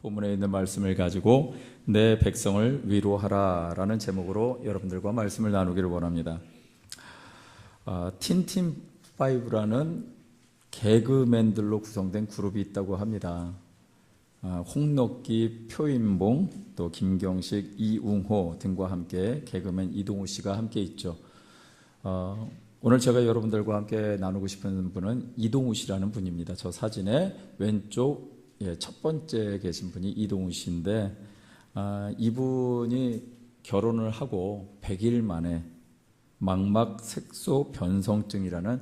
본문에 있는 말씀을 가지고 내 백성을 위로하라 라는 제목으로 여러분들과 말씀을 나누기를 원합니다. 틴틴5라는 개그맨들로 구성된 그룹이 있다고 합니다. 홍록기, 표인봉, 또 김경식, 이웅호 등과 함께 개그맨 이동우 씨가 함께 있죠. 오늘 제가 여러분들과 함께 나누고 싶은 분은 이동우 씨라는 분입니다. 저 사진의 왼쪽 첫 번째 계신 분이 이동우 씨인데, 이분이 결혼을 하고 100일 만에 망막 색소 변성증이라는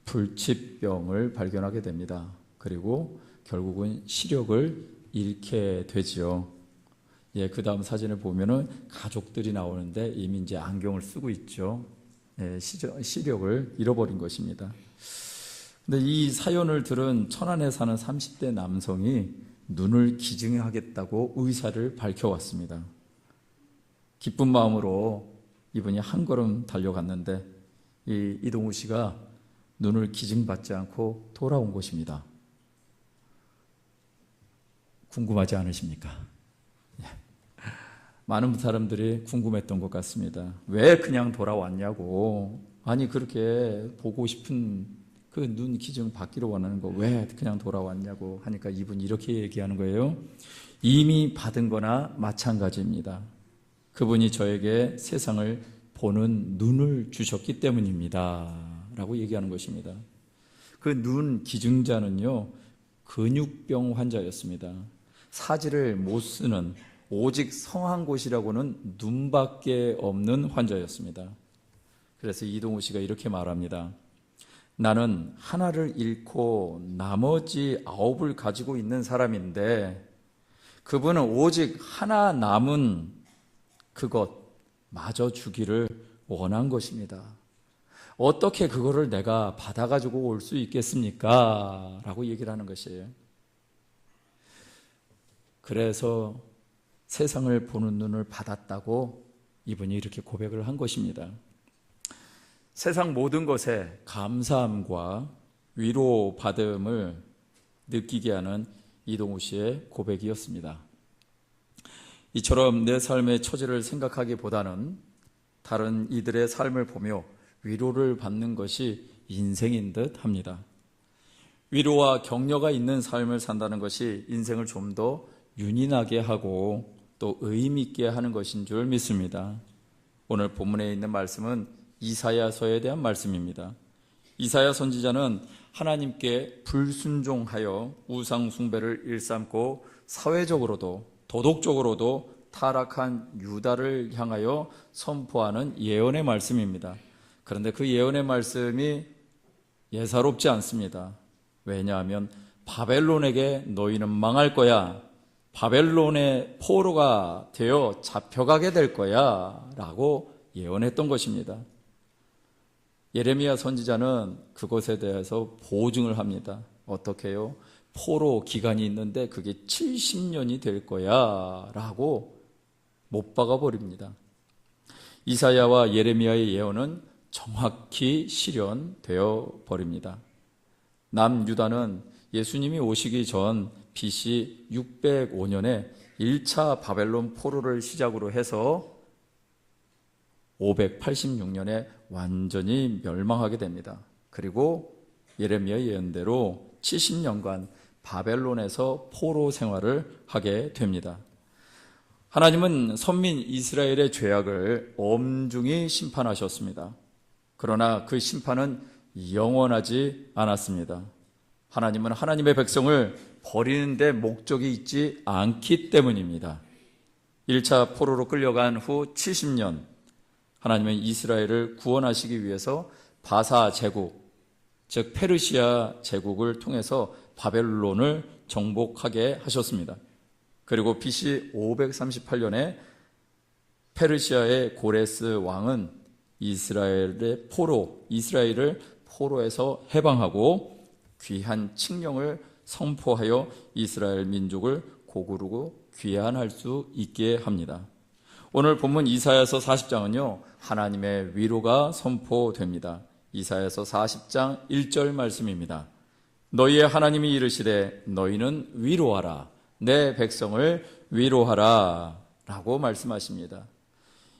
불치병을 발견하게 됩니다. 그리고 결국은 시력을 잃게 되지요. 그 다음 사진을 보면은 가족들이 나오는데 이미 이제 안경을 쓰고 있죠. 시력을 잃어버린 것입니다. 근데 이 사연을 들은 천안에 사는 30대 남성이 눈을 기증하겠다고 의사를 밝혀왔습니다. 기쁜 마음으로 이분이 한 걸음 달려갔는데 이동우 씨가 눈을 기증받지 않고 돌아온 것입니다. 궁금하지 않으십니까? 많은 사람들이 궁금했던 것 같습니다. 왜 그냥 돌아왔냐고. 아니, 그렇게 보고 싶은 그 눈 기증 받기로 원하는 거 왜 그냥 돌아왔냐고 하니까 이분이 이렇게 얘기하는 거예요. 이미 받은 거나 마찬가지입니다. 그분이 저에게 세상을 보는 눈을 주셨기 때문입니다 라고 얘기하는 것입니다. 그 눈 기증자는요, 근육병 환자였습니다. 사지를 못 쓰는, 오직 성한 곳이라고는 눈밖에 없는 환자였습니다. 그래서 이동우 씨가 이렇게 말합니다. 나는 하나를 잃고 나머지 9을 가지고 있는 사람인데, 그분은 오직 하나 남은 그것마저 주기를 원한 것입니다. 어떻게 그거를 내가 받아가지고 올 수 있겠습니까? 라고 얘기를 하는 것이에요. 그래서 세상을 보는 눈을 받았다고 이분이 이렇게 고백을 한 것입니다. 세상 모든 것에 감사함과 위로받음을 느끼게 하는 이동우 씨의 고백이었습니다. 이처럼 내 삶의 처지를 생각하기보다는 다른 이들의 삶을 보며 위로를 받는 것이 인생인 듯 합니다. 위로와 격려가 있는 삶을 산다는 것이 인생을 좀 더 윤인하게 하고 또 의미 있게 하는 것인 줄 믿습니다. 오늘 본문에 있는 말씀은 이사야서에 대한 말씀입니다. 이사야 선지자는 하나님께 불순종하여 우상 숭배를 일삼고 사회적으로도 도덕적으로도 타락한 유다를 향하여 선포하는 예언의 말씀입니다. 그런데 그 예언의 말씀이 예사롭지 않습니다. 왜냐하면 바벨론에게 너희는 망할 거야, 바벨론의 포로가 되어 잡혀가게 될 거야 라고 예언했던 것입니다. 예레미야 선지자는 그것에 대해서 보증을 합니다. 어떻게 해요? 포로 기간이 있는데 그게 70년이 될 거야 라고 못 박아 버립니다. 이사야와 예레미야의 예언은 정확히 실현되어 버립니다. 남유다는 예수님이 오시기 전 BC 605년에 1차 바벨론 포로를 시작으로 해서 586년에 완전히 멸망하게 됩니다. 그리고 예레미야 예언대로 70년간 바벨론에서 포로 생활을 하게 됩니다. 하나님은 선민 이스라엘의 죄악을 엄중히 심판하셨습니다. 그러나 그 심판은 영원하지 않았습니다. 하나님은 하나님의 백성을 버리는 데 목적이 있지 않기 때문입니다. 1차 포로로 끌려간 후 70년, 하나님은 이스라엘을 구원하시기 위해서 바사 제국, 즉 페르시아 제국을 통해서 바벨론을 정복하게 하셨습니다. 그리고 BC 538년에 페르시아의 고레스 왕은 이스라엘을 포로에서 해방하고 귀한 칙령을 선포하여 이스라엘 민족을 고구르고 귀환할 수 있게 합니다. 오늘 본문 이사야서 40장은요, 하나님의 위로가 선포됩니다. 이사야서 40장 1절 말씀입니다. 너희의 하나님이 이르시되 너희는 위로하라. 내 백성을 위로하라 라고 말씀하십니다.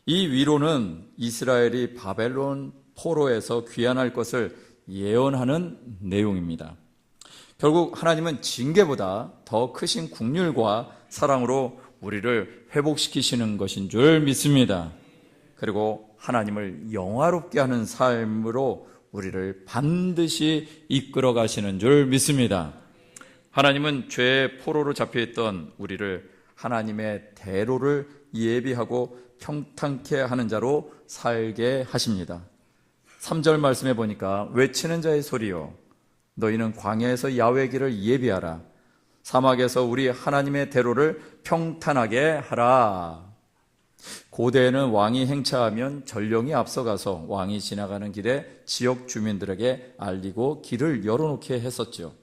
이 위로는 이스라엘이 바벨론 포로에서 귀환할 것을 예언하는 내용입니다. 결국 하나님은 징계보다 더 크신 긍휼과 사랑으로 우리를 회복시키시는 것인 줄 믿습니다. 그리고 하나님을 영화롭게 하는 삶으로 우리를 반드시 이끌어 가시는 줄 믿습니다. 하나님은 죄의 포로로 잡혀있던 우리를 하나님의 대로를 예비하고 평탄케 하는 자로 살게 하십니다. 3절 말씀해 보니까 외치는 자의 소리요 너희는 광야에서 야훼의 길을 예비하라. 사막에서 우리 하나님의 대로를 평탄하게 하라. 고대에는 왕이 행차하면 전령이 앞서가서 왕이 지나가는 길에 지역 주민들에게 알리고 길을 열어놓게 했었죠.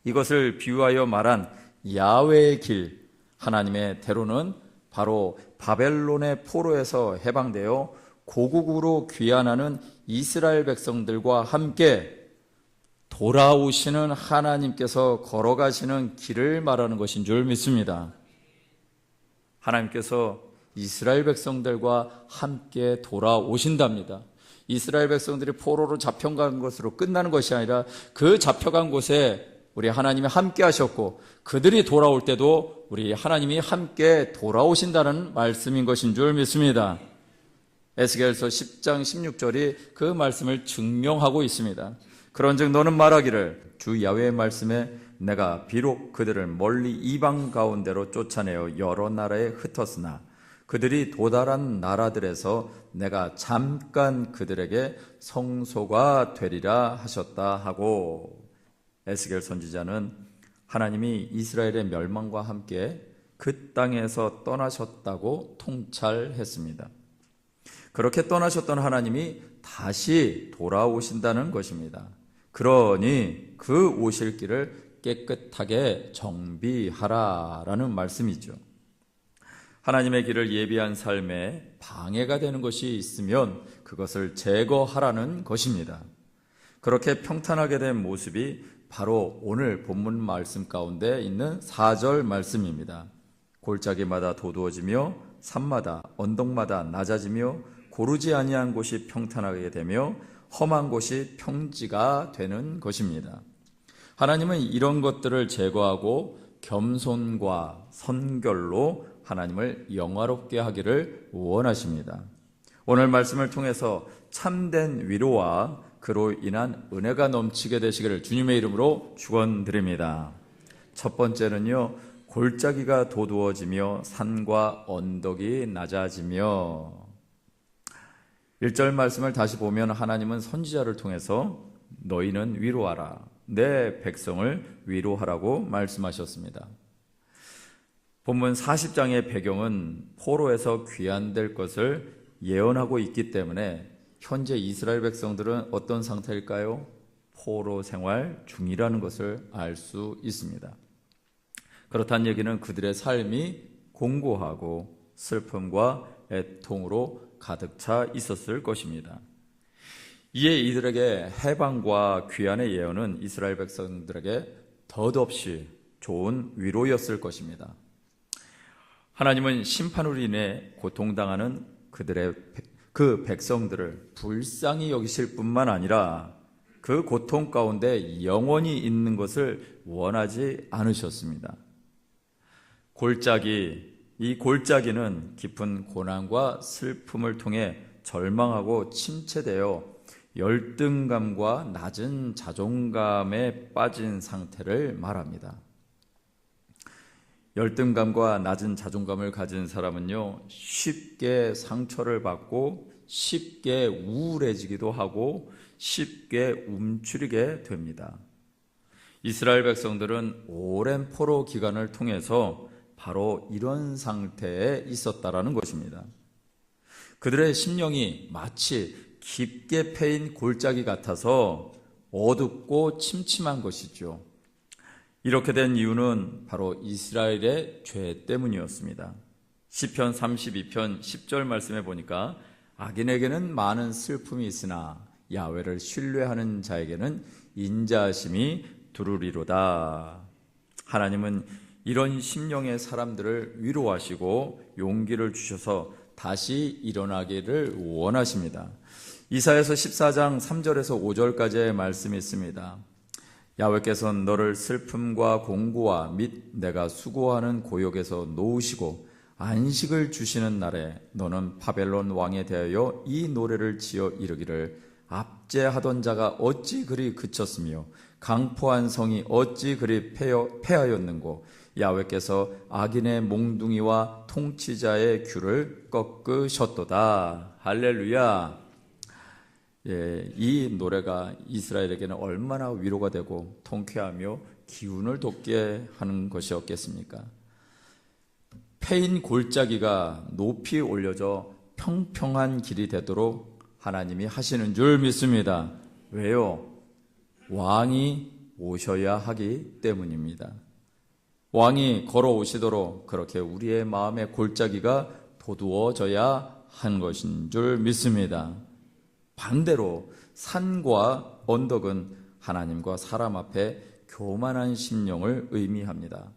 이것을 비유하여 말한 야훼의 길, 하나님의 대로는 바로 바벨론의 포로에서 해방되어 고국으로 귀환하는 이스라엘 백성들과 함께 돌아오시는 하나님께서 걸어가시는 길을 말하는 것인 줄 믿습니다. 하나님께서 이스라엘 백성들과 함께 돌아오신답니다. 이스라엘 백성들이 포로로 잡혀간 것으로 끝나는 것이 아니라 그 잡혀간 곳에 우리 하나님이 함께 하셨고 그들이 돌아올 때도 우리 하나님이 함께 돌아오신다는 말씀인 것인 줄 믿습니다. 에스겔서 10장 16절이 그 말씀을 증명하고 있습니다. 그런즉 너는 말하기를 주 야훼의 말씀에 내가 비록 그들을 멀리 이방 가운데로 쫓아내어 여러 나라에 흩었으나 그들이 도달한 나라들에서 내가 잠깐 그들에게 성소가 되리라 하셨다 하고, 에스겔 선지자는 하나님이 이스라엘의 멸망과 함께 그 땅에서 떠나셨다고 통찰했습니다. 그렇게 떠나셨던 하나님이 다시 돌아오신다는 것입니다. 그러니 그 오실 길을 깨끗하게 정비하라라는 말씀이죠. 하나님의 길을 예비한 삶에 방해가 되는 것이 있으면 그것을 제거하라는 것입니다. 그렇게 평탄하게 된 모습이 바로 오늘 본문 말씀 가운데 있는 4절 말씀입니다. 골짜기마다 도두어지며 산마다 언덕마다 낮아지며 고르지 아니한 곳이 평탄하게 되며 험한 곳이 평지가 되는 것입니다. 하나님은 이런 것들을 제거하고 겸손과 선결로 하나님을 영화롭게 하기를 원하십니다. 오늘 말씀을 통해서 참된 위로와 그로 인한 은혜가 넘치게 되시기를 주님의 이름으로 축원드립니다. 첫 번째는요, 골짜기가 도두어지며 산과 언덕이 낮아지며, 1절 말씀을 다시 보면 하나님은 선지자를 통해서 너희는 위로하라, 내 백성을 위로하라고 말씀하셨습니다. 본문 40장의 배경은 포로에서 귀환될 것을 예언하고 있기 때문에 현재 이스라엘 백성들은 어떤 상태일까요? 포로 생활 중이라는 것을 알 수 있습니다. 그렇다는 얘기는 그들의 삶이 공고하고 슬픔과 애통으로 가득 차 있었을 것입니다. 이에 이들에게 해방과 귀환의 예언은 이스라엘 백성들에게 덧없이 좋은 위로였을 것입니다. 하나님은 심판으로 인해 고통당하는 그 백성들을 불쌍히 여기실 뿐만 아니라 그 고통 가운데 영원히 있는 것을 원하지 않으셨습니다. 이 골짜기는 깊은 고난과 슬픔을 통해 절망하고 침체되어 열등감과 낮은 자존감에 빠진 상태를 말합니다. 열등감과 낮은 자존감을 가진 사람은요, 쉽게 상처를 받고 쉽게 우울해지기도 하고 쉽게 움츠리게 됩니다. 이스라엘 백성들은 오랜 포로 기간을 통해서 바로 이런 상태에 있었다라는 것입니다. 그들의 심령이 마치 깊게 패인 골짜기 같아서 어둡고 침침한 것이죠. 이렇게 된 이유는 바로 이스라엘의 죄 때문이었습니다. 시편 32편 10절 말씀에 보니까 악인에게는 많은 슬픔이 있으나 야훼를 신뢰하는 자에게는 인자하심이 두루리로다. 하나님은 이런 심령의 사람들을 위로하시고 용기를 주셔서 다시 일어나기를 원하십니다. 이사야서 14장 3절에서 5절까지의 말씀이 있습니다. 야훼께서는 너를 슬픔과 공고와 및 내가 수고하는 고역에서 놓으시고 안식을 주시는 날에 너는 바벨론 왕에 대하여 이 노래를 지어 이르기를 압제하던 자가 어찌 그리 그쳤으며 강포한 성이 어찌 그리 패하였는고 야훼께서 악인의 몽둥이와 통치자의 귤을 꺾으셨도다. 할렐루야. 예, 이 노래가 이스라엘에게는 얼마나 위로가 되고 통쾌하며 기운을 돋게 하는 것이었겠습니까? 패인 골짜기가 높이 올려져 평평한 길이 되도록 하나님이 하시는 줄 믿습니다. 왜요? 왕이 오셔야 하기 때문입니다. 왕이 걸어오시도록 그렇게 우리의 마음의 골짜기가 도두어져야 한 것인 줄 믿습니다. 반대로 산과 언덕은 하나님과 사람 앞에 교만한 심령을 의미합니다.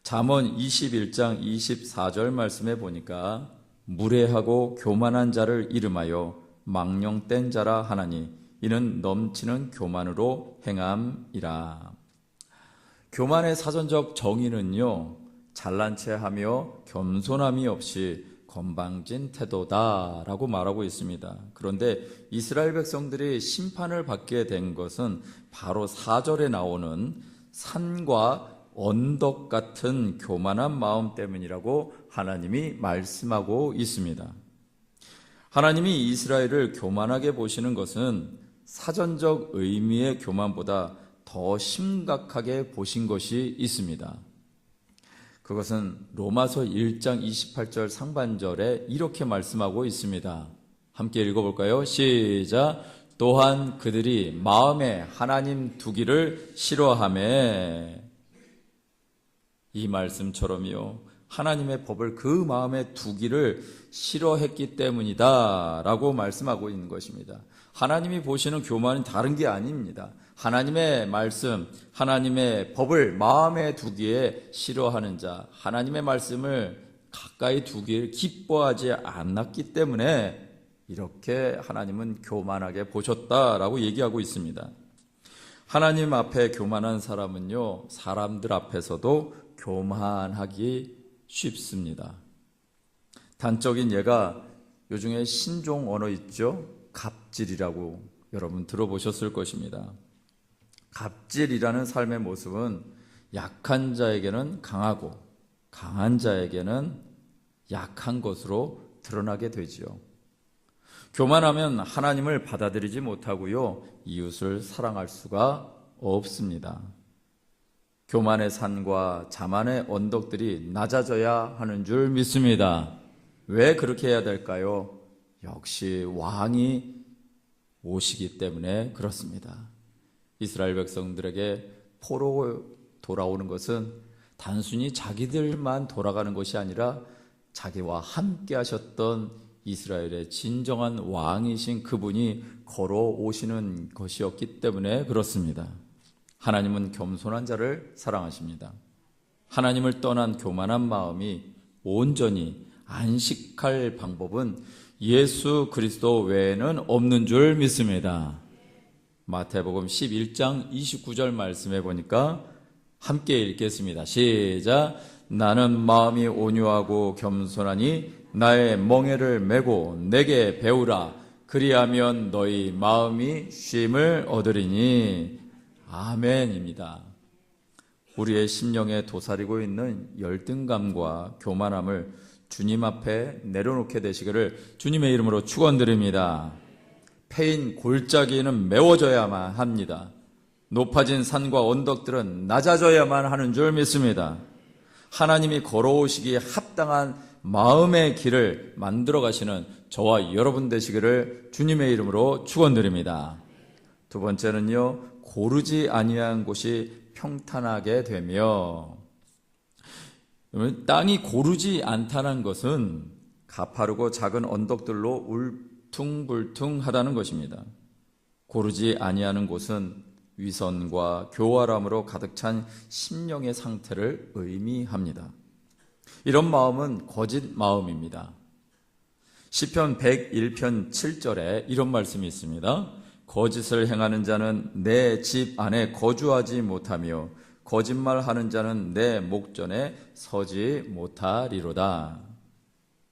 잠언 21장 24절 말씀에 보니까 무례하고 교만한 자를 이름하여 망령된 자라 하나니 이는 넘치는 교만으로 행함이라. 교만의 사전적 정의는요, 잘난 체하며 겸손함이 없이 건방진 태도다라고 말하고 있습니다. 그런데 이스라엘 백성들이 심판을 받게 된 것은 바로 4절에 나오는 산과 언덕 같은 교만한 마음 때문이라고 하나님이 말씀하고 있습니다. 하나님이 이스라엘을 교만하게 보시는 것은 사전적 의미의 교만보다 더 심각하게 보신 것이 있습니다. 그것은 로마서 1장 28절 상반절에 이렇게 말씀하고 있습니다. 함께 읽어볼까요? 시작. 또한 그들이 마음에 하나님 두기를 싫어하매. 이 말씀처럼요, 하나님의 법을 그 마음에 두기를 싫어했기 때문이다 라고 말씀하고 있는 것입니다. 하나님이 보시는 교만은 다른 게 아닙니다. 하나님의 말씀, 하나님의 법을 마음에 두기에 싫어하는 자, 하나님의 말씀을 가까이 두기를 기뻐하지 않았기 때문에 이렇게 하나님은 교만하게 보셨다라고 얘기하고 있습니다. 하나님 앞에 교만한 사람은요, 사람들 앞에서도 교만하기 쉽습니다. 단적인 예가 요즘에 신종 언어 있죠? 갑질이라고 여러분 들어보셨을 것입니다. 갑질이라는 삶의 모습은 약한 자에게는 강하고 강한 자에게는 약한 것으로 드러나게 되지요. 교만하면 하나님을 받아들이지 못하고요, 이웃을 사랑할 수가 없습니다. 교만의 산과 자만의 언덕들이 낮아져야 하는 줄 믿습니다. 왜 그렇게 해야 될까요? 역시 왕이 오시기 때문에 그렇습니다. 이스라엘 백성들에게 포로 돌아오는 것은 단순히 자기들만 돌아가는 것이 아니라 자기와 함께 하셨던 이스라엘의 진정한 왕이신 그분이 걸어오시는 것이었기 때문에 그렇습니다. 하나님은 겸손한 자를 사랑하십니다. 하나님을 떠난 교만한 마음이 온전히 안식할 방법은 예수 그리스도 외에는 없는 줄 믿습니다. 마태복음 11장 29절 말씀해 보니까 함께 읽겠습니다. 시작. 나는 마음이 온유하고 겸손하니 나의 멍에를 메고 내게 배우라. 그리하면 너희 마음이 쉼을 얻으리니. 아멘입니다. 우리의 심령에 도사리고 있는 열등감과 교만함을 주님 앞에 내려놓게 되시기를 주님의 이름으로 축원드립니다. 패인 골짜기는 메워져야만 합니다. 높아진 산과 언덕들은 낮아져야만 하는 줄 믿습니다. 하나님이 걸어오시기에 합당한 마음의 길을 만들어 가시는 저와 여러분 되시기를 주님의 이름으로 축원드립니다. 두 번째는요, 고르지 아니한 곳이 평탄하게 되며, 땅이 고르지 않다는 것은 가파르고 작은 언덕들로 울퉁불퉁하다는 것입니다. 고르지 아니하는 곳은 위선과 교활함으로 가득 찬 심령의 상태를 의미합니다. 이런 마음은 거짓 마음입니다. 시편 101편 7절에 이런 말씀이 있습니다. 거짓을 행하는 자는 내 집 안에 거주하지 못하며 거짓말하는 자는 내 목전에 서지 못하리로다.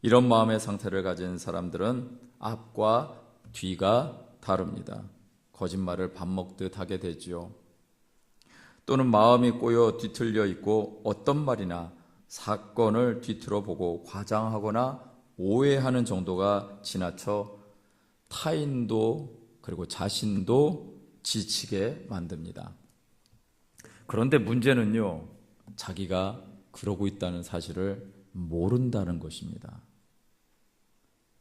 이런 마음의 상태를 가진 사람들은 앞과 뒤가 다릅니다. 거짓말을 밥 먹듯 하게 되지요. 또는 마음이 꼬여 뒤틀려 있고 어떤 말이나 사건을 뒤틀어 보고 과장하거나 오해하는 정도가 지나쳐 타인도 그리고 자신도 지치게 만듭니다. 그런데 문제는요, 자기가 그러고 있다는 사실을 모른다는 것입니다.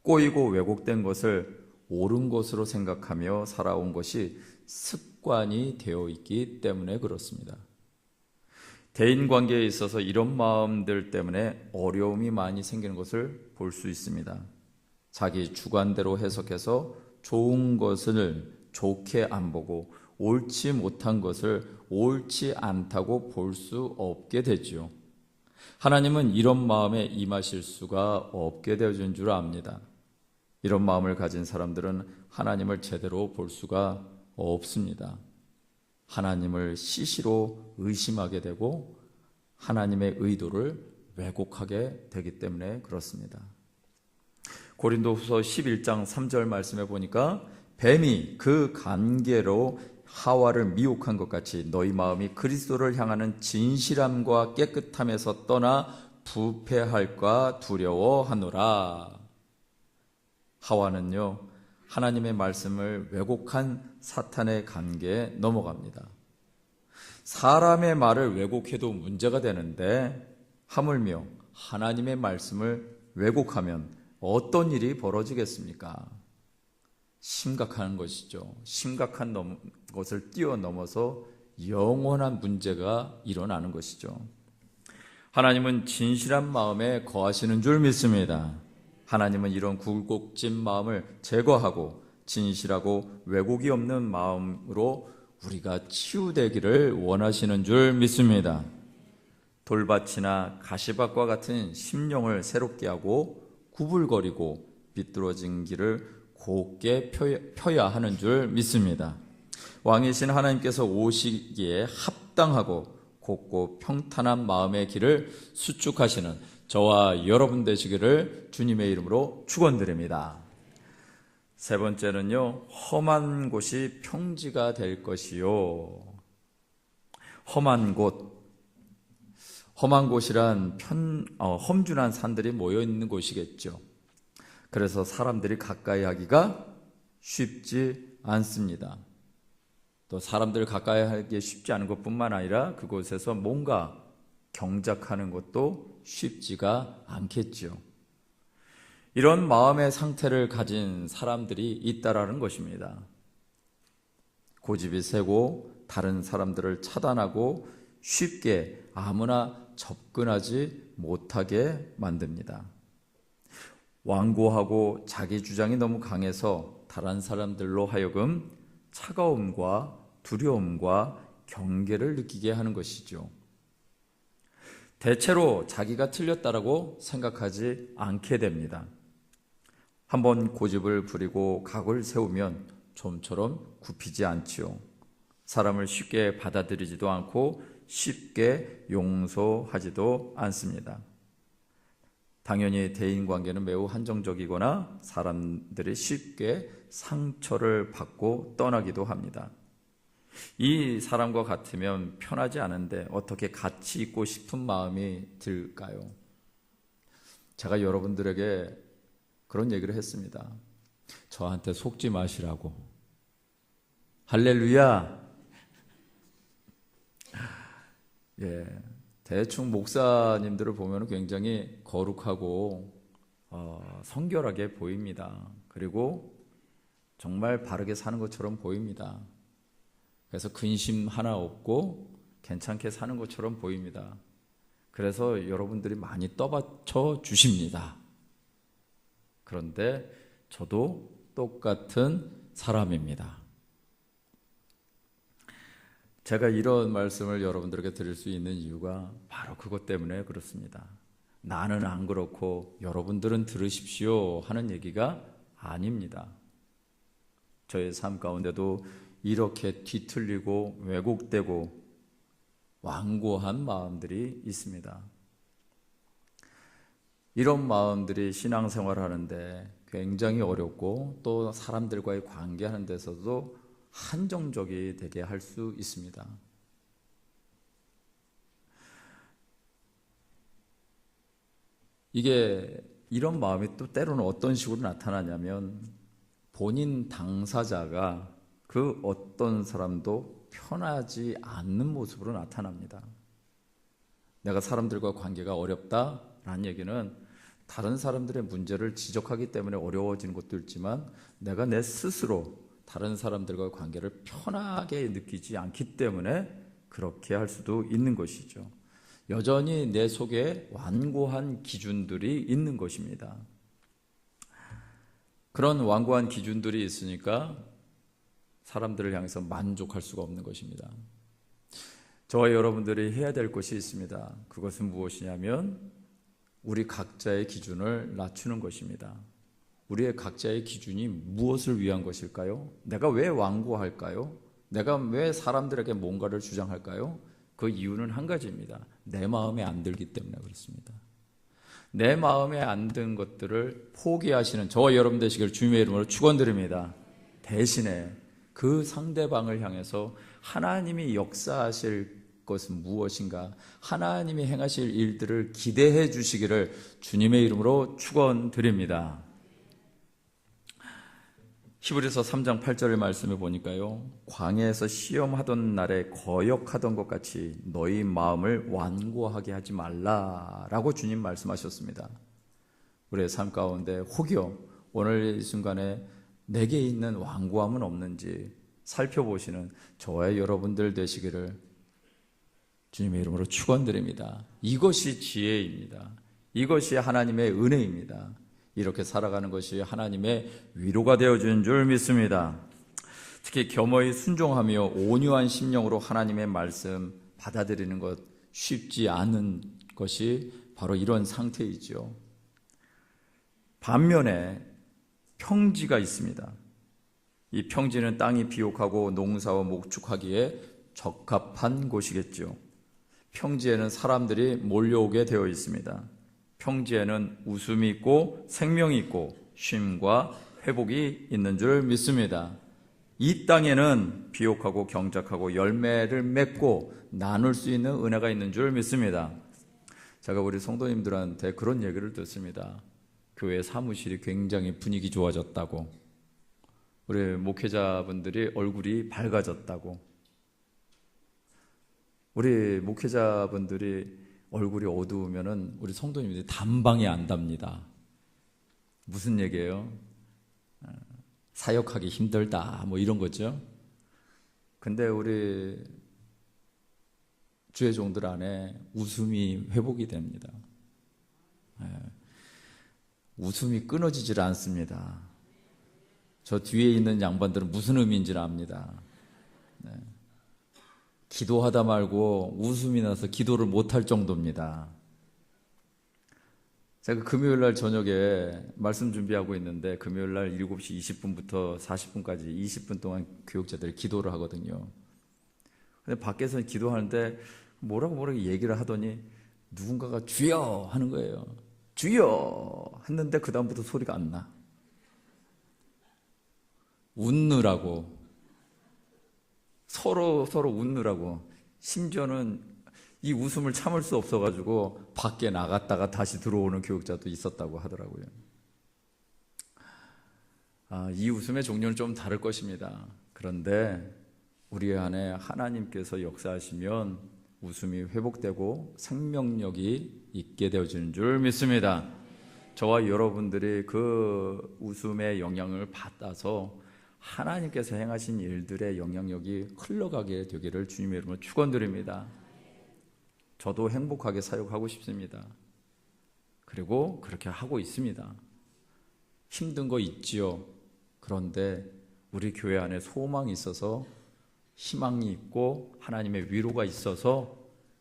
꼬이고 왜곡된 것을 옳은 것으로 생각하며 살아온 것이 습관이 되어 있기 때문에 그렇습니다. 대인관계에 있어서 이런 마음들 때문에 어려움이 많이 생기는 것을 볼 수 있습니다. 자기 주관대로 해석해서 좋은 것을 좋게 안 보고 옳지 못한 것을 옳지 않다고 볼 수 없게 되지요. 하나님은 이런 마음에 임하실 수가 없게 되어진 줄 압니다. 이런 마음을 가진 사람들은 하나님을 제대로 볼 수가 없습니다. 하나님을 시시로 의심하게 되고 하나님의 의도를 왜곡하게 되기 때문에 그렇습니다. 고린도후서 11장 3절 말씀에 보니까 뱀이 그 관계로 하와를 미혹한 것 같이 너희 마음이 그리스도를 향하는 진실함과 깨끗함에서 떠나 부패할까 두려워하노라. 하와는요, 하나님의 말씀을 왜곡한 사탄의 관계에 넘어갑니다. 사람의 말을 왜곡해도 문제가 되는데 하물며 하나님의 말씀을 왜곡하면 어떤 일이 벌어지겠습니까? 심각한 것이죠. 심각한 것을 뛰어넘어서 영원한 문제가 일어나는 것이죠. 하나님은 진실한 마음에 거하시는 줄 믿습니다. 하나님은 이런 굴곡진 마음을 제거하고 진실하고 왜곡이 없는 마음으로 우리가 치유되기를 원하시는 줄 믿습니다. 돌밭이나 가시밭과 같은 심령을 새롭게 하고 구불거리고 비뚤어진 길을 곱게 펴야 하는 줄 믿습니다. 왕이신 하나님께서 오시기에 합당하고 곱고 평탄한 마음의 길을 수축하시는 저와 여러분 되시기를 주님의 이름으로 축원드립니다. 세 번째는요, 험한 곳이 평지가 될 것이요. 험한 곳이란 험준한 산들이 모여 있는 곳이겠죠. 그래서 사람들이 가까이 하기가 쉽지 않습니다. 또 사람들 가까이 하기 쉽지 않은 것뿐만 아니라 그곳에서 뭔가 경작하는 것도 쉽지가 않겠죠. 이런 마음의 상태를 가진 사람들이 있다라는 것입니다. 고집이 세고 다른 사람들을 차단하고 쉽게 아무나 접근하지 못하게 만듭니다. 완고하고 자기 주장이 너무 강해서 다른 사람들로 하여금 차가움과 두려움과 경계를 느끼게 하는 것이죠. 대체로 자기가 틀렸다라고 생각하지 않게 됩니다. 한번 고집을 부리고 각을 세우면 좀처럼 굽히지 않지요. 사람을 쉽게 받아들이지도 않고 쉽게 용서하지도 않습니다. 당연히 대인관계는 매우 한정적이거나 사람들이 쉽게 상처를 받고 떠나기도 합니다. 이 사람과 같으면 편하지 않은데 어떻게 같이 있고 싶은 마음이 들까요? 제가 여러분들에게 그런 얘기를 했습니다. 저한테 속지 마시라고. 할렐루야. 예, 대충 목사님들을 보면 굉장히 거룩하고 성결하게 보입니다. 그리고 정말 바르게 사는 것처럼 보입니다. 그래서 근심 하나 없고 괜찮게 사는 것처럼 보입니다. 그래서 여러분들이 많이 떠받쳐 주십니다. 그런데 저도 똑같은 사람입니다. 제가 이런 말씀을 여러분들에게 드릴 수 있는 이유가 바로 그것 때문에 그렇습니다. 나는 안 그렇고 여러분들은 들으십시오 하는 얘기가 아닙니다. 저의 삶 가운데도 이렇게 뒤틀리고 왜곡되고 완고한 마음들이 있습니다. 이런 마음들이 신앙생활을 하는데 굉장히 어렵고 또 사람들과의 관계하는 데서도 한정적이 되게 할 수 있습니다. 이런 마음이 또 때로는 어떤 식으로 나타나냐면 본인 당사자가 그 어떤 사람도 편하지 않는 모습으로 나타납니다. 내가 사람들과 관계가 어렵다라는 얘기는 다른 사람들의 문제를 지적하기 때문에 어려워지는 것도 있지만 내가 내 스스로 다른 사람들과 관계를 편하게 느끼지 않기 때문에 그렇게 할 수도 있는 것이죠. 여전히 내 속에 완고한 기준들이 있는 것입니다. 그런 완고한 기준들이 있으니까 사람들을 향해서 만족할 수가 없는 것입니다. 저와 여러분들이 해야 될 것이 있습니다. 그것은 무엇이냐면 우리 각자의 기준을 낮추는 것입니다. 우리의 각자의 기준이 무엇을 위한 것일까요? 내가 왜 완고할까요? 내가 왜 사람들에게 뭔가를 주장할까요? 그 이유는 한 가지입니다. 내 마음에 안 들기 때문에 그렇습니다. 내 마음에 안 든 것들을 포기하시는 저와 여러분 되시길 주님의 이름으로 축원드립니다. 대신에 그 상대방을 향해서 하나님이 역사하실 것은 무엇인가, 하나님이 행하실 일들을 기대해 주시기를 주님의 이름으로 축원드립니다. 히브리서 3장 8절의 말씀을 보니까요, 광야에서 시험하던 날에 거역하던 것 같이 너희 마음을 완고하게 하지 말라라고 주님 말씀하셨습니다. 우리의 삶 가운데 혹여 오늘 이 순간에 내게 있는 완고함은 없는지 살펴보시는 저와 여러분들 되시기를 주님의 이름으로 축원드립니다. 이것이 지혜입니다. 이것이 하나님의 은혜입니다. 이렇게 살아가는 것이 하나님의 위로가 되어주는 줄 믿습니다. 특히 겸허히 순종하며 온유한 심령으로 하나님의 말씀 받아들이는 것 쉽지 않은 것이 바로 이런 상태이죠. 반면에 평지가 있습니다. 이 평지는 땅이 비옥하고 농사와 목축하기에 적합한 곳이겠죠. 평지에는 사람들이 몰려오게 되어 있습니다. 평지에는 웃음이 있고 생명이 있고 쉼과 회복이 있는 줄 믿습니다. 이 땅에는 비옥하고 경작하고 열매를 맺고 나눌 수 있는 은혜가 있는 줄 믿습니다. 제가 우리 성도님들한테 그런 얘기를 듣습니다. 교회 사무실이 굉장히 분위기 좋아졌다고, 우리 목회자분들이 얼굴이 밝아졌다고, 우리 목회자분들이 얼굴이 어두우면은 우리 성도님들이 단방에 안답니다. 무슨 얘기예요? 사역하기 힘들다 뭐 이런 거죠. 근데 우리 주의 종들 안에 웃음이 회복이 됩니다. 웃음이 끊어지질 않습니다. 저 뒤에 있는 양반들은 무슨 의미인지 압니다. 기도하다 말고 웃음이 나서 기도를 못할 정도입니다. 제가 금요일날 저녁에 말씀 준비하고 있는데 금요일날 7시 20분부터 40분까지 20분 동안 교육자들이 기도를 하거든요. 근데 밖에서 기도하는데 뭐라고 얘기를 하더니 누군가가 주여 하는 거예요. 주여 했는데 그 다음부터 소리가 안 나. 웃느라고, 서로 웃느라고, 심지어는 이 웃음을 참을 수 없어가지고 밖에 나갔다가 다시 들어오는 교육자도 있었다고 하더라고요. 이 웃음의 종류는 좀 다를 것입니다. 그런데 우리 안에 하나님께서 역사하시면 웃음이 회복되고 생명력이 있게 되어지는 줄 믿습니다. 저와 여러분들이 그 웃음의 영향을 받아서 하나님께서 행하신 일들의 영향력이 흘러가게 되기를 주님의 이름으로 축원드립니다. 저도 행복하게 사역하고 싶습니다. 그리고 그렇게 하고 있습니다. 힘든 거 있지요. 그런데 우리 교회 안에 소망이 있어서 희망이 있고 하나님의 위로가 있어서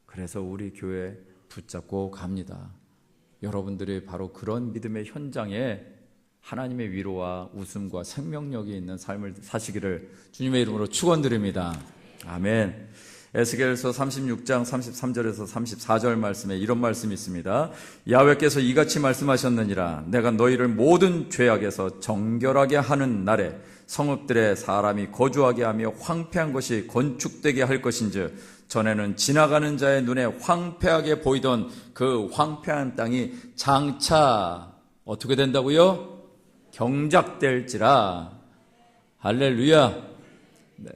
그래서 우리 교회 붙잡고 갑니다. 여러분들이 바로 그런 믿음의 현장에 하나님의 위로와 웃음과 생명력이 있는 삶을 사시기를 주님의 이름으로 축원드립니다. 아멘. 에스겔서 36장 33절에서 34절 말씀에 이런 말씀이 있습니다. 야훼께서 이같이 말씀하셨느니라. 내가 너희를 모든 죄악에서 정결하게 하는 날에 성읍들에 사람이 거주하게 하며 황폐한 것이 건축되게 할 것인즉 전에는 지나가는 자의 눈에 황폐하게 보이던 그 황폐한 땅이 장차 어떻게 된다고요? 경작될지라. 할렐루야. 네.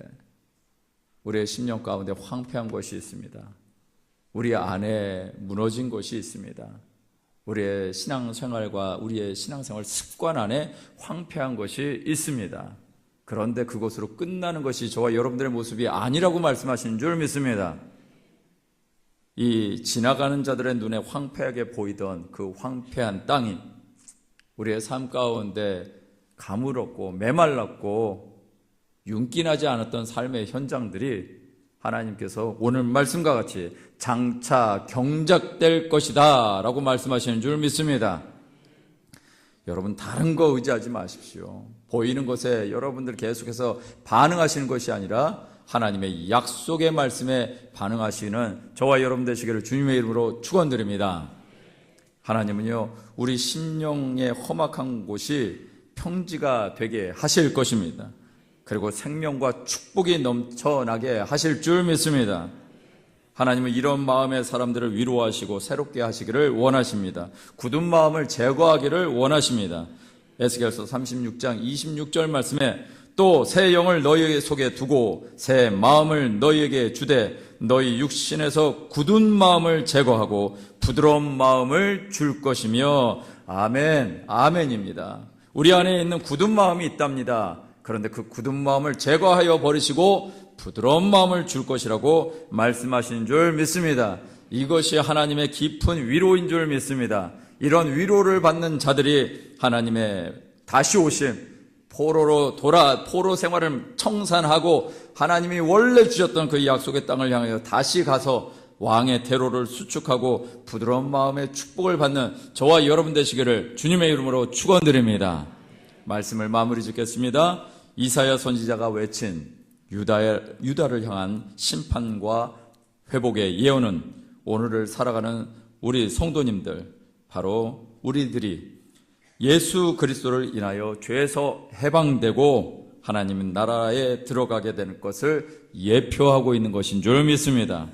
우리의 심령 가운데 황폐한 것이 있습니다. 우리 안에 무너진 것이 있습니다. 우리의 신앙생활과 우리의 신앙생활 습관 안에 황폐한 것이 있습니다. 그런데 그것으로 끝나는 것이 저와 여러분들의 모습이 아니라고 말씀하시는 줄 믿습니다. 이 지나가는 자들의 눈에 황폐하게 보이던 그 황폐한 땅이 우리의 삶 가운데 가물었고 메말랐고 윤기나지 않았던 삶의 현장들이 하나님께서 오늘 말씀과 같이 장차 경작될 것이다 라고 말씀하시는 줄 믿습니다. 여러분 다른 거 의지하지 마십시오. 보이는 것에 여러분들 계속해서 반응하시는 것이 아니라 하나님의 약속의 말씀에 반응하시는 저와 여러분 되시기를 주님의 이름으로 축원드립니다. 하나님은요 우리 심령의 험악한 곳이 평지가 되게 하실 것입니다. 그리고 생명과 축복이 넘쳐나게 하실 줄 믿습니다. 하나님은 이런 마음의 사람들을 위로하시고 새롭게 하시기를 원하십니다. 굳은 마음을 제거하기를 원하십니다. 에스겔서 36장 26절 말씀에 또 새 영을 너희 속에 두고 새 마음을 너희에게 주되 너희 육신에서 굳은 마음을 제거하고 부드러운 마음을 줄 것이며 아멘, 아멘입니다. 우리 안에 있는 굳은 마음이 있답니다. 그런데 그 굳은 마음을 제거하여 버리시고 부드러운 마음을 줄 것이라고 말씀하신 줄 믿습니다. 이것이 하나님의 깊은 위로인 줄 믿습니다. 이런 위로를 받는 자들이 하나님의 다시 오심 포로 생활을 청산하고 하나님이 원래 주셨던 그 약속의 땅을 향하여 다시 가서 왕의 대로를 수축하고 부드러운 마음의 축복을 받는 저와 여러분 되시기를 주님의 이름으로 축원드립니다. 말씀을 마무리 짓겠습니다. 이사야 선지자가 외친 유다를 향한 심판과 회복의 예언은 오늘을 살아가는 우리 성도님들, 바로 우리들이 예수 그리스도를 인하여 죄에서 해방되고 하나님 나라에 들어가게 되는 것을 예표하고 있는 것인 줄 믿습니다.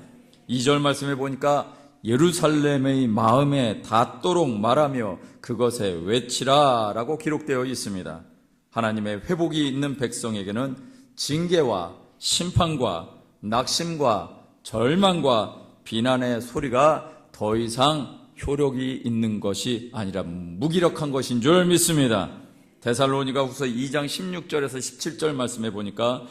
2절 말씀에 보니까 예루살렘의 마음에 닿도록 말하며 그것에 외치라 라고 기록되어 있습니다. 하나님의 회복이 있는 백성에게는 징계와 심판과 낙심과 절망과 비난의 소리가 더 이상 효력이 있는 것이 아니라 무기력한 것인 줄 믿습니다. 데살로니가후서 2장 16절에서 17절 말씀해 보니까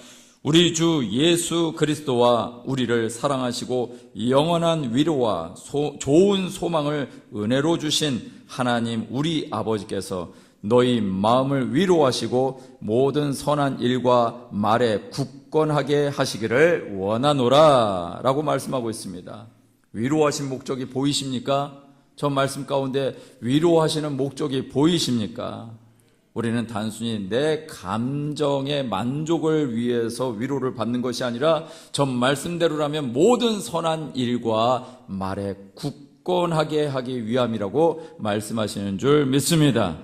우리 주 예수 그리스도와 우리를 사랑하시고 영원한 위로와 좋은 소망을 은혜로 주신 하나님 우리 아버지께서 너희 마음을 위로하시고 모든 선한 일과 말에 굳건하게 하시기를 원하노라 라고 말씀하고 있습니다. 위로하신 목적이 보이십니까? 저 말씀 가운데 위로하시는 목적이 보이십니까? 우리는 단순히 내 감정의 만족을 위해서 위로를 받는 것이 아니라 저 말씀대로라면 모든 선한 일과 말에 굳건하게 하기 위함이라고 말씀하시는 줄 믿습니다.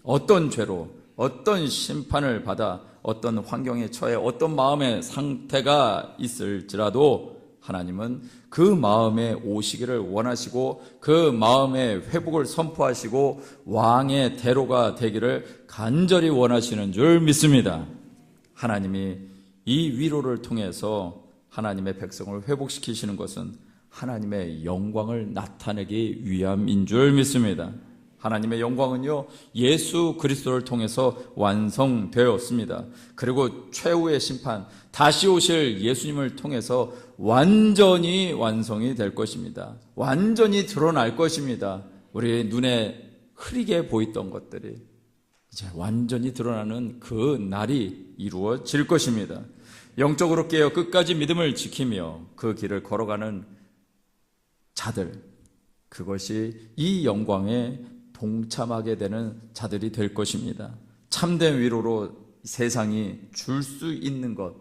어떤 죄로, 어떤 심판을 받아, 어떤 환경에 처해, 어떤 마음의 상태가 있을지라도 하나님은 그 마음에 오시기를 원하시고 그 마음의 회복을 선포하시고 왕의 대로가 되기를 간절히 원하시는 줄 믿습니다. 하나님이 이 위로를 통해서 하나님의 백성을 회복시키시는 것은 하나님의 영광을 나타내기 위함인 줄 믿습니다. 하나님의 영광은요 예수 그리스도를 통해서 완성되었습니다. 그리고 최후의 심판 다시 오실 예수님을 통해서 완전히 완성이 될 것입니다. 완전히 드러날 것입니다. 우리 눈에 흐리게 보였던 것들이 이제 완전히 드러나는 그 날이 이루어질 것입니다. 영적으로 깨어 끝까지 믿음을 지키며 그 길을 걸어가는 자들, 그것이 이 영광에 동참하게 되는 자들이 될 것입니다. 참된 위로로 세상이 줄 수 있는 것,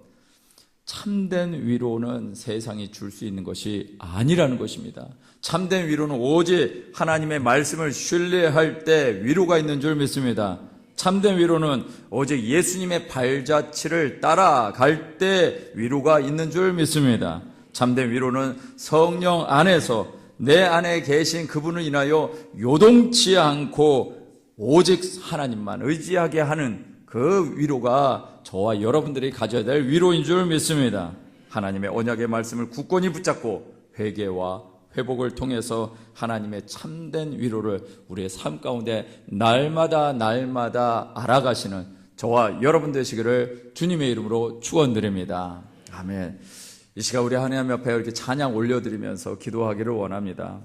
참된 위로는 세상이 줄 수 있는 것이 아니라는 것입니다. 참된 위로는 오직 하나님의 말씀을 신뢰할 때 위로가 있는 줄 믿습니다. 참된 위로는 오직 예수님의 발자취를 따라갈 때 위로가 있는 줄 믿습니다. 참된 위로는 성령 안에서 내 안에 계신 그분을 인하여 요동치 않고 오직 하나님만 의지하게 하는 그 위로가 저와 여러분들이 가져야 될 위로인 줄 믿습니다. 하나님의 언약의 말씀을 굳건히 붙잡고 회개와 회복을 통해서 하나님의 참된 위로를 우리의 삶 가운데 날마다 알아가시는 저와 여러분 되시기를 주님의 이름으로 축원드립니다. 아멘. 이 시간 우리 하나님 앞에 이렇게 찬양 올려드리면서 기도하기를 원합니다.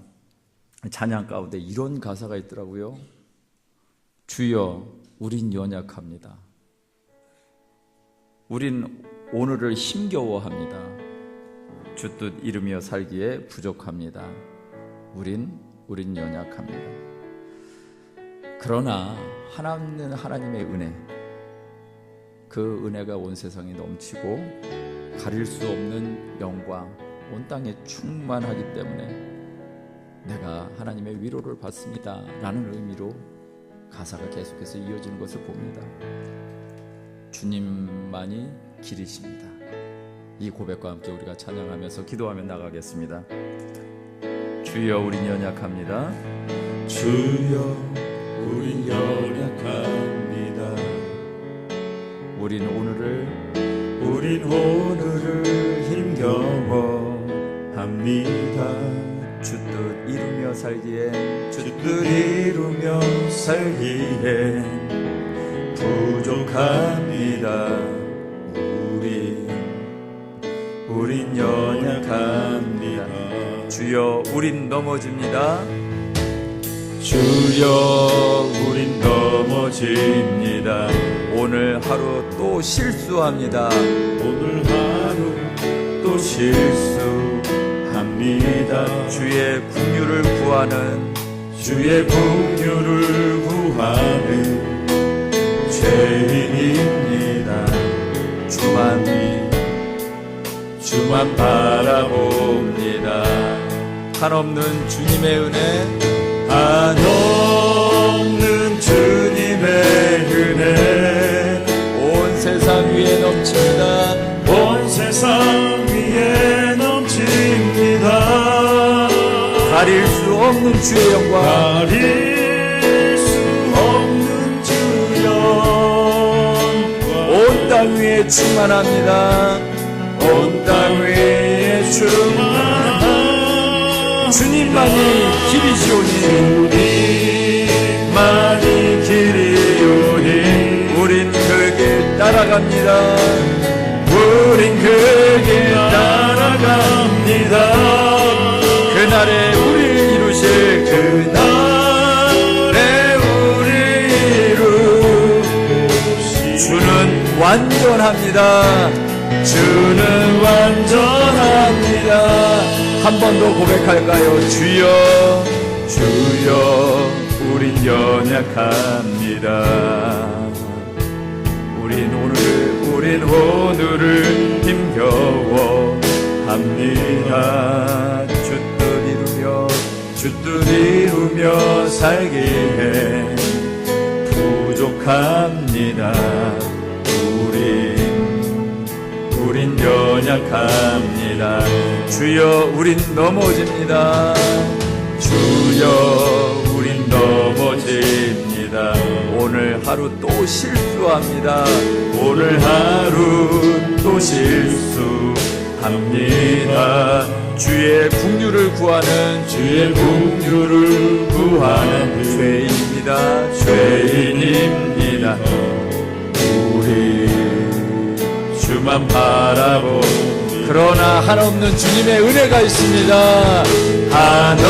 찬양 가운데 이런 가사가 있더라고요. 주여, 우린 연약합니다. 우린 오늘을 힘겨워합니다. 주 뜻 이루며 살기에 부족합니다. 우린 연약합니다. 그러나 하나님의 은혜, 그 은혜가 온 세상에 넘치고 가릴 수 없는 영광, 온 땅에 충만하기 때문에 내가 하나님의 위로를 받습니다 라는 의미로 가사가 계속해서 이어지는 것을 봅니다. 주님만이 길이십니다. 이 고백과 함께 우리가 찬양하면서 기도하며 나가겠습니다. 주여, 우린 연약합니다. 주여, 우린 연약합니다. 우린 오늘을 힘겨워합니다. 주 뜻 이루며 살기에 주 뜻 이루며 살기에 부족합니다. 우린 연약합니다. 주여, 우린 넘어집니다. 주여, 우린 넘어집니다. 오늘 하루 또 실수합니다. 오늘 하루 또 실수합니다. 주의 긍휼을 구하는 구하는 죄인입니다. 주만 바라봅니다. 한없는 주님의 은혜, 한없는 주님의 은혜 온 세상 위에 넘칩니다. 온 세상 위에 넘칩니다. 가릴 수 없는 주의 영광, 가릴 수 없는 주 영광 온 땅 위에 충만합니다. 온 땅 위에 충만한 주님만이 길이시오니, 주님만이 길이오니 우린 그 길 따라갑니다. 우린 그 길 따라갑니다. 그날에 우리를 이루실 그날에 우리 이루실 주는 완전합니다. 주는 완전합니다. 한 번 더 고백할까요? 주여, 우린 연약합니다. 우린 오늘을 힘겨워합니다. 주 뜻 이루며 살기에 부족합니다. 우린 연약합니다. 주여, 우린 넘어집니다. 주여, 우린 넘어집니다. 오늘 하루 또 실수합니다. 오늘 하루 또 실수합니다. 주의 긍휼을 구하는 죄인입니다. 죄인입니다. 우리 주만 바라봅니다. 그러나 한없는 주님의 은혜가 있습니다. 한없는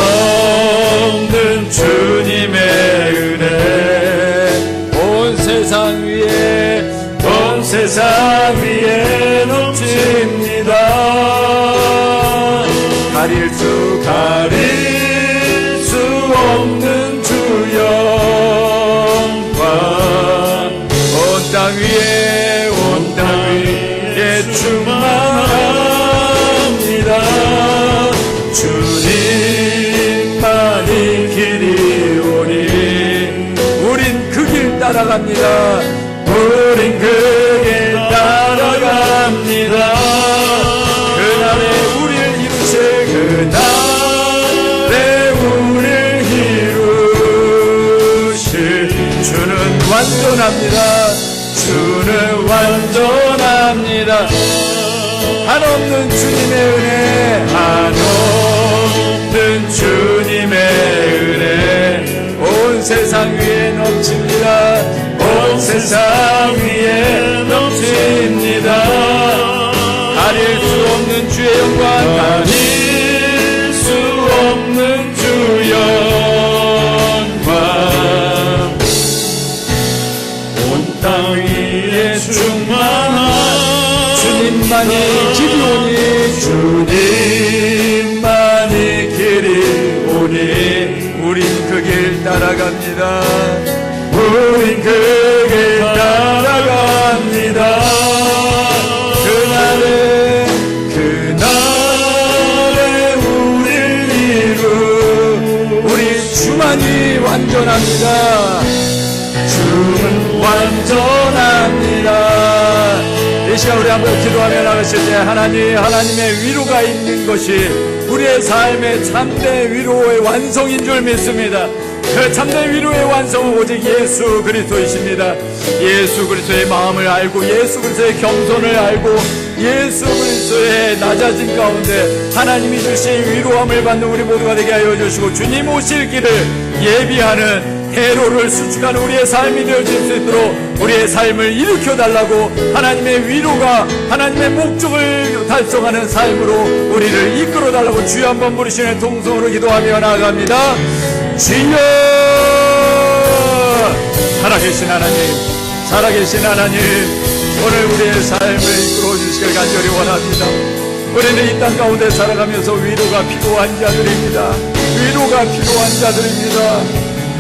주님의 은혜 온 세상 위에 넘칩니다. 따라갑니다. 우린 그 길 따라갑니다. 그날에 우리를 이루실 그날에 우릴 이루실 주는 완전합니다. 주는 완전합니다. 한없는 주님의 은혜, 한없는 주님의 은혜 온 세상 위에 넘칩니다. 온 세상 위에 넘칩니다. 가릴 수 없는 주의 영광, 가릴 수 없는 주 영광 온 땅 위에 충만한 주님만이 길이 오니, 주님만이 길이 오니 우린 그 길 따라갑니다. 우린 그 길 따라갑니다. 그날에 우릴 우리 주만이 완전합니다. 주는 완전합니다. 이 시간 우리 한번 기도하며 나가실 때 하나님의 위로가 있는 것이 우리의 삶의 참된 위로의 완성인 줄 믿습니다. 그 참된 위로의 완성은 오직 예수 그리스도이십니다. 예수 그리스도의 마음을 알고 예수 그리스도의 겸손을 알고 예수 그리스도의 낮아진 가운데 하나님이 주신 위로함을 받는 우리 모두가 되게 하여 주시고 주님 오실 길을 예비하는 해로를 수축하는 우리의 삶이 되어질 수 있도록 우리의 삶을 일으켜달라고 하나님의 위로가 하나님의 목적을 달성하는 삶으로 우리를 이끌어달라고 주여 한번 부르시는 통성으로 기도하며 나아갑니다. 주여, 살아계신 하나님 오늘 우리의 삶을 이끌어 주시길 간절히 원합니다. 우리는 이 땅 가운데 살아가면서 위로가 필요한 자들입니다.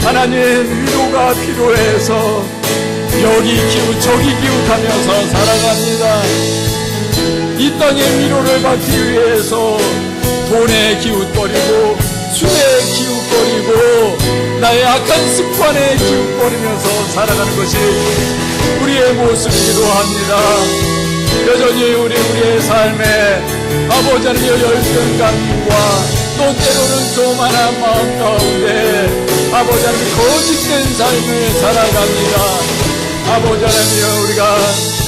하나님, 위로가 필요해서 여기 기웃 저기 기웃하면서 살아갑니다. 이 땅의 위로를 받기 위해서 돈에 기웃거리고 술에 기웃거리고 나의 악한 습관에 기웃거리면서 살아가는 것이 우리의 모습이기도 합니다. 여전히 우리의 삶에 아버지 하나님의 열정 감기와 또 때로는 교만한 마음 가운데 아버지 하나님 거짓된 삶을 살아갑니다. 아버지 하나님, 우리가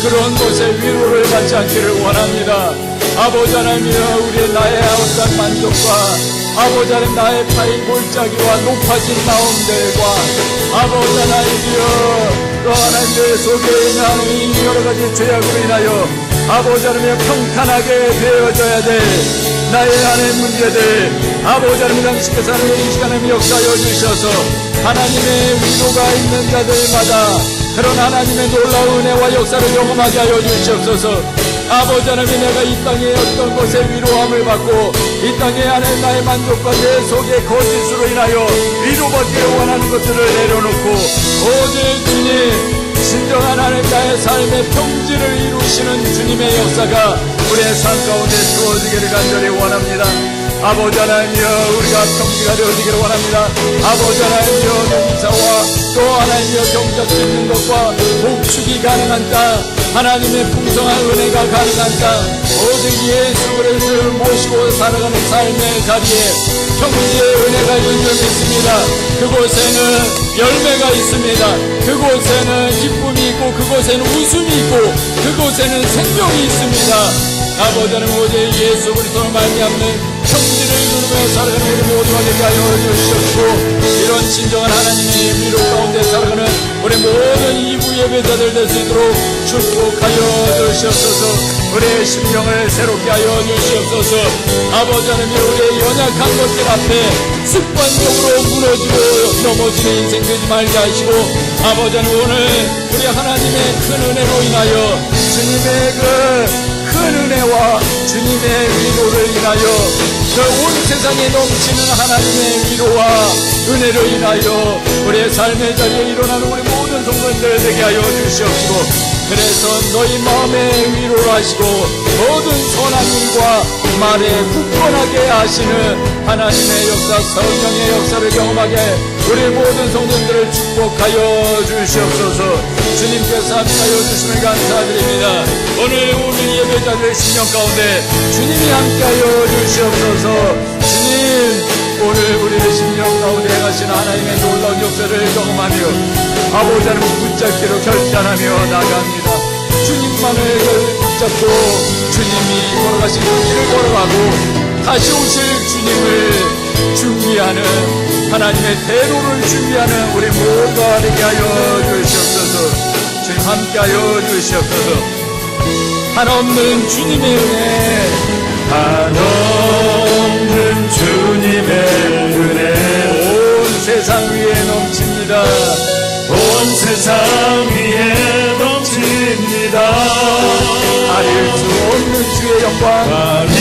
그런 곳에 위로를 받지 않기를 원합니다. 아버지 하나님, 우리의 나의 어떤 만족과 아버지 하나님 나의 파이 골짜기와 높아진 마음들과 아버지 하나님이여 또 하나님의 속에 있는 여러 가지 죄악으로 인하여 아버지 하나님 평탄하게 되어져야 될 나의 안의 문제들 아버지 하나님 당신께서 하나님 이 시간에 역사하여 주셔서 하나님의 위로가 있는 자들마다 그런 하나님의 놀라운 은혜와 역사를 경험하게 하여 주시옵소서. 아버지 하나님, 내가 이 땅에 어떤 것에 위로함을 받고 이 땅에 안에 나의 만족과 내 속의 거짓으로 인하여 위로받기를 원하는 것들을 내려놓고 오직 주님 진정한 하나님 나의 삶의 평지를 이루시는 주님의 역사가 우리의 삶 가운데 주어지기를 간절히 원합니다. 아버지 하나님이여, 우리가 평지가 되어지기를 원합니다. 아버지 하나님이여, 농사와 또 하나님이여 경작 짓는 것과 목축이 가능한 땅, 하나님의 풍성한 은혜가 가능한 땅, 오직 예수 그리스도를 모시고 살아가는 삶의 자리에 평지의 은혜가 있는 줄 믿습니다. 그곳에는 열매가 있습니다. 그곳에는 기쁨이 있고 그곳에는 웃음이 있고 그곳에는 생명이 있습니다. 아버지 하나님, 오직 예수 그리스도로 말미암는 평지를 누르며 살아가는 우리 모두가 되게 하여 주시옵시고 이런 진정한 하나님의 위로 가운데 살아가는 우리 모든 이부 예배자들 될 수 있도록 축복하여 주시옵소서. 우리의 심령을 새롭게 하여 주시옵소서. 아버지 하나님, 우리의 연약한 것들 앞에 습관적으로 무너지고 넘어지는 인생 되지 말게 하시고 아버지 하나님, 오늘 우리 하나님의 큰 은혜로 인하여 주님의 그 큰 은혜와 주님의 위로를 인하여 그 온 세상에 넘치는 하나님의 위로와 은혜로 인하여 우리의 삶의 자리에 일어나는 우리 모든 성도님들 되게 하여 주시옵시고, 그래서 너희 마음에 위로를 하시고 모든 선한 일과 말에 굳건하게 하시는 하나님의 역사, 성령의 역사를 경험하게 우리 모든 성도님들을 축복하여 주시옵소서. 주님께서 함께하여 주심을 감사드립니다. 오늘 우리 예배자들의 심령 가운데 주님이 함께하여 주시옵소서. 주님, 오늘 우리의 심령 가운데 행하신 하나님의 놀라운 역사를 경험하며 아버지 하나님 붙잡기로 결단하며 나갑니다. 주님만을 붙잡고 주님이 걸어가신 그 길을 걸어가고 다시 오실 주님을 준비하는 하나님의 대로를 준비하는 우리 모두가 되게 하여 주시옵소서. 주님 함께하여 주시옵소서. 한없는 주님의 은혜, 한없는 주님의 은혜 온 세상 위에 넘칩니다. 온 세상 위에 넘칩니다. 가릴 수 없는 주의 영광, 가릴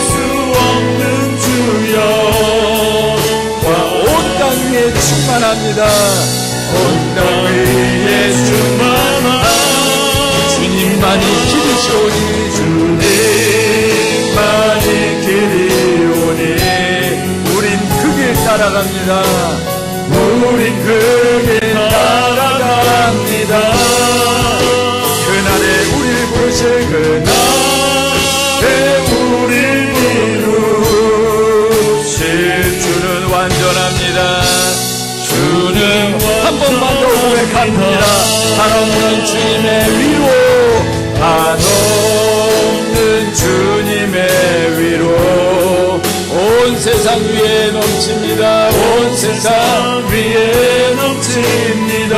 수 없는 주 영광 온 땅 위에 충만합니다. 온 땅 위에 충만한 주님만이 길이시오니, 주님만이 길이 오니 우린 그 길 따라갑니다. 우린 그 길 따라갑니다. 그날에 우릴 부르실 그날에 우릴 부르실 주는 완전합니다. 주는 한 번만 더 고백합니다. 한없는 주님의 위로, 한없는 주님의 위로 온 세상 위에 넘칩니다. 온 세상 위에 넘칩니다.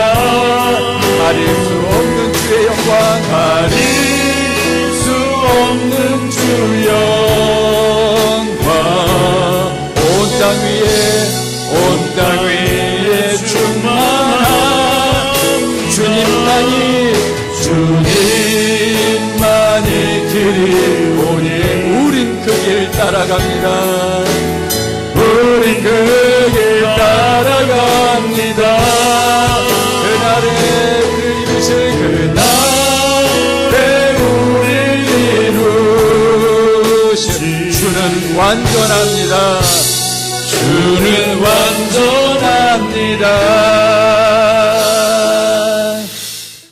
가릴 수 없는 주의 영광, 가릴 수 없는 주 영광 온 땅 위에 충만한 주님만이 길이 오니 우린 그 길 따라갑니다. 우린 그 길 따라갑니다. 그날에 우릴 이루실 그날에 우릴 이루실 주는 완전합니다. 주는 완전합니다.